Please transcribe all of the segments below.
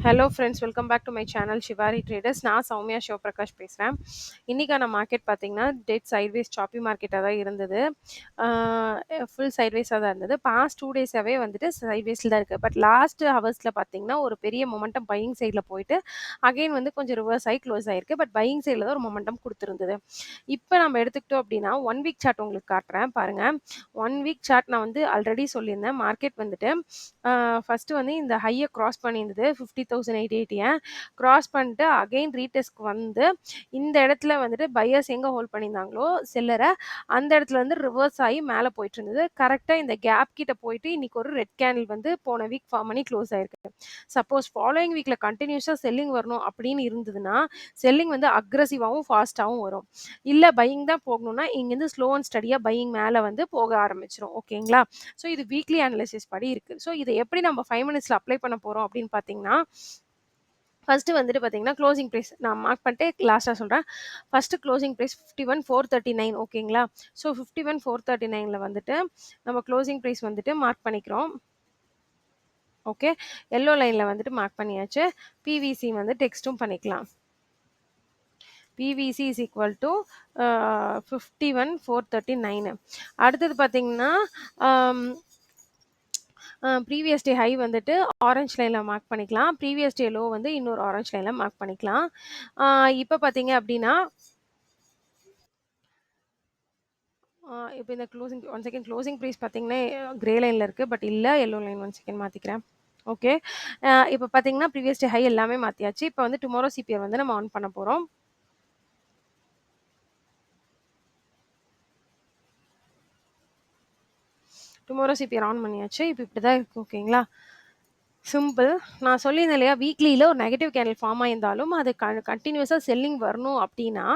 Hello friends, welcome back to my channel Shivari traders. நான் சௌமியா சிவபிரகாஷ் பேசுகிறேன். இன்றைக்கான மார்க்கெட் பார்த்தீங்கன்னா டெட் சைட்வேஸ் சாப்பி மார்க்கெட்டாக தான் இருந்தது. ஃபுல் சைட்வேஸாக தான் இருந்தது. பாஸ்ட் 2 டேஸாகவே வந்துட்டு சைட்வேஸில் தான் இருக்குது. பட் லாஸ்ட் ஹவர்ஸில் பார்த்தீங்கன்னா ஒரு பெரிய மொமெண்டம் பையிங் சைடில் போயிட்டு அகைன் வந்து கொஞ்சம் ரிவர்ஸ் ஆகி க்ளோஸ் ஆகிருக்கு. பட் பையிங் சைடில் தான் ஒரு மொமெண்டம் கொடுத்துருந்தது. இப்போ நம்ம எடுத்துக்கிட்டோம் அப்படின்னா 1 வீக் சார்ட் உங்களுக்கு காட்டுறேன் பாருங்கள். 1 வீக் சார்ட் நான் வந்து ஆல்ரெடி சொல்லியிருந்தேன். மார்க்கெட் வந்துட்டு ஃபஸ்ட்டு வந்து இந்த ஹையை க்ராஸ் பண்ணியிருந்தது 50,880 க்ராஸ் பண்ணிட்டு அகெயின் ரீடெஸ்ட்க்கு வந்து இந்த இடத்துல வந்துட்டு பையர்ஸ் எங்கே ஹோல்ட் பண்ணியிருந்தாங்களோ செல்லரை அந்த இடத்துல வந்து ரிவர்ஸ் ஆகி மேலே போயிட்டு இருந்தது. கரெக்டாக இந்த கேப் கிட்ட போயிட்டு இன்னைக்கு ஒரு ரெட் கேண்டில் வந்து போன வீக் ஃபார்ம் பண்ணி க்ளோஸ் ஆயிருக்கு. சப்போஸ் ஃபாலோயிங் வீக்கில் கண்டினியூஸாக செல்லிங் வரணும் அப்படின்னு இருந்ததுன்னா செல்லிங் வந்து அக்ரஸிவாகவும் ஃபாஸ்ட்டாகவும் வரும். இல்லை பையிங் தான் போகணும்னா இங்கேருந்து ஸ்லோ அண்ட் ஸ்டடியாக பையிங் மேலே வந்து போக ஆரம்பிச்சிடும். ஓகேங்களா? ஸோ இது வீக்லி அனலிசிஸ் படி இருக்குது. ஸோ இதை எப்படி நம்ம 5 மினிட்ஸில் அப்ளை பண்ண போகிறோம் அப்படின்னு பார்த்தீங்கன்னா ஃபஸ்ட்டு வந்துட்டு பார்த்தீங்கன்னா க்ளோசிங் ப்ரைஸ் நான் மார்க் பண்ணிட்டு லாஸ்ட்டாக சொல்கிறேன். ஃபஸ்ட்டு க்ளோசிங் ப்ரைஸ் 51,439 ஓகேங்களா? ஸோ 51,439 வந்துட்டு நம்ம க்ளோசிங் ப்ரைஸ் வந்துட்டு மார்க் பண்ணிக்கிறோம். ஓகே, எல்லோ லைனில் வந்துட்டு மார்க் பண்ணியாச்சு. பிவிசி வந்து டெக்ஸ்ட்டும் பண்ணிக்கலாம். PVC is equal to 51,439. அடுத்தது பார்த்தீங்கன்னா ப்ரீவியஸ் டே ஹை வந்துட்டு ஆரஞ்ச் லைனில் மார்க் பண்ணிக்கலாம். ப்ரீவியஸ் டே லோ வந்து இன்னொரு ஆரஞ்ச் லைனில் மார்க் பண்ணிக்கலாம். இப்போ பார்த்தீங்க அப்படின்னா இப்போ இந்த closing one second closing price பார்த்தீங்கன்னா கிரே லைனில் இருக்குது. பட் இல்லை எல்லோ லைன் ஒன் செகண்ட் மாற்றிக்கிறேன். ஓகே, இப்போ பார்த்தீங்கன்னா ப்ரீவியஸ் டே ஹை எல்லாமே மாற்றியாச்சு. இப்போ வந்து டுமாரோ சிபிஆர் வந்து நம்ம ஆன் பண்ண போகிறோம். டுமாரோ சிபிஆர் ஆன் பண்ணியாச்சு. இப்போ இப்படி தான் இருக்குது. ஓகேங்களா? சிம்பிள். நான் சொல்லியிருந்தேன் இல்லையா, வீக்லியில் ஒரு நெகட்டிவ் கேண்டில் ஃபார்ம் ஆயிருந்தாலும் அது கண்டினியூஸாக செல்லிங் வரணும் அப்படின்னா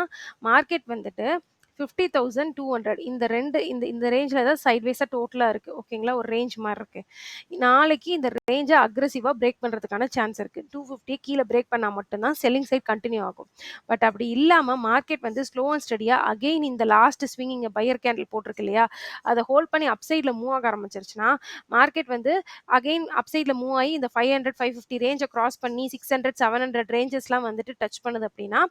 மார்க்கெட் வந்துட்டு 50,200 இந்த இந்த ரேஞ்சில் தான் சைட்வேஸாக டோட்டலாக இருக்குது. ஓகேங்களா? ஒரு ரேஞ்ச் மாதிரி இருக்குது. நாளைக்கு இந்த ரேஞ்சை அக்ரெசிவாக பிரேக் பண்ணுறதுக்கான சான்ஸ் இருக்குது. 250 கீழே பிரேக் பண்ணால் மட்டும்தான் செல்லிங் சைட் கண்டினியூ ஆகும். பட் அப்படி இல்லாமல் மார்க்கெட் வந்து ஸ்லோ அண்ட் ஸ்டடியாக அகெயின் இந்த லாஸ்ட் ஸ்விங் இங்கே பையர் கேண்டில் போட்டிருக்கு இல்லையா, அதை ஹோல்ட் பண்ணி அப்சைடில் மூவ் ஆக ஆரம்பிச்சிருச்சுன்னா மார்க்கெட் வந்து அகெயின் அப்சைடில் மூவ் ஆகி இந்த 500 550 ரேஞ்சை கிராஸ் பண்ணி 600 700 ரேஞ்சஸ்லாம் வந்துட்டு டச் பண்ணுது அப்படின்னா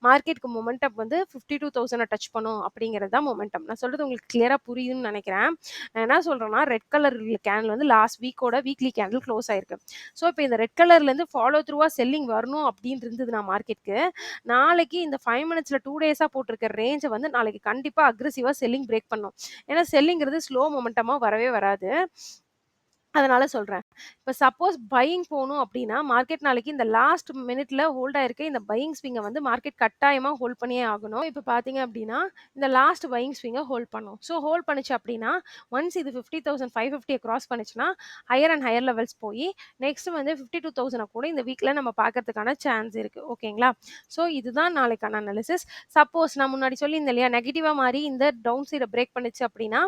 மார்க்கெட்டுக்கு மொமெண்டம் வந்து 52,000 டச் பண்ணும் அப்படிங்கிறது தான் மொமெண்டம். நான் சொல்றது உங்களுக்கு கிளியரா புரியுதுன்னு நினைக்கிறேன். நான் என்ன சொல்றேன்னா ரெட் கலர் கேண்டில் வந்து லாஸ்ட் வீக்கோட வீக்லி கேண்டில் க்ளோஸ் ஆயிருக்கு. ஸோ இப்போ இந்த ரெட் கலர்லேருந்து ஃபாலோ த்ரூவா செல்லிங் வரணும் அப்படின்னு இருந்தது நான் மார்க்கெட்டுக்கு நாளைக்கு இந்த 5 மினிட்ஸில் 2 டேஸாக போட்டிருக்க ரேஞ்சை வந்து நாளைக்கு கண்டிப்பாக அக்ரெசிவாக செல்லிங் பிரேக் பண்ணும். ஏன்னா செல்லிங்கிறது ஸ்லோ மொமெண்டமாக வரவே வராது. அதனால சொல்றேன். இப்ப சப்போஸ் பையிங் போணும் அப்படின்னா, மார்க்கெட் நாளைக்கு இந்த லாஸ்ட் மினிட்ல ஹோல்ட் ஆயிருக்க இந்த பையிங் ஸ்விங்க வந்து மார்க்கெட் கட்டாயமா ஹோல்ட் பண்ணியே ஆகணும். இப்ப பார்த்தீங்க அப்படின்னா, இந்த லாஸ்ட் பையிங் ஸ்விங்க ஹோல்ட் பண்ணும். ஸோ ஹோல்ட் பண்ணுச்சு அப்படின்னா, ஒன்ஸ் இது 50,550 கிராஸ் பண்ணுச்சுன்னா, ஹையர் அண்ட் ஹையர் லெவல்ஸ் போய் நெக்ஸ்ட் வந்து 52,000 கூட இந்த வீக்ல நம்ம பார்க்கறதுக்கான சான்ஸ் இருக்கு. ஓகேங்களா? ஸோ இதுதான் நாளைக்கான அனாலிசிஸ். சப்போஸ் நான் முன்னாடி சொல்லியிருந்தேன் இல்லையா, நெகட்டிவா மாறி இந்த டவுன் சைட பிரேக் பண்ணுச்சு அப்படின்னா,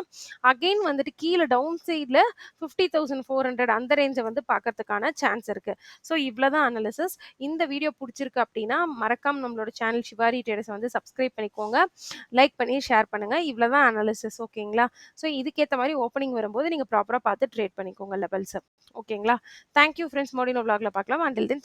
அகைன் வந்துட்டு கீழ டவுன் சைட்ல 50,400 அந்த ரேஞ்சை வந்து பார்க்கறதுக்கான சான்ஸ் இருக்கு. ஸோ இவ்வளோதான் அனாலிசிஸ். இந்த வீடியோ பிடிச்சிருக்கு அப்படின்னா மறக்காம நம்மளோட சேனல் ஷிவாரி ட்ரேடர்ஸ் வந்து சப்ஸ்கிரைப் பண்ணிக்கோங்க, லைக் பண்ணி ஷேர் பண்ணுங்க. இவ்வளோதான் அனாலிசிஸ். ஓகேங்களா? ஸோ இதுக்கேற்ற மாதிரி ஓப்பனிங் வரும்போது நீங்கள் ப்ராப்பராக பார்த்து ட்ரேட் பண்ணிக்கோங்க லெவல்ஸ். ஓகேங்களா? Thank you friends. மறுபடியும் விளாக்ல பார்க்கலாம். Until then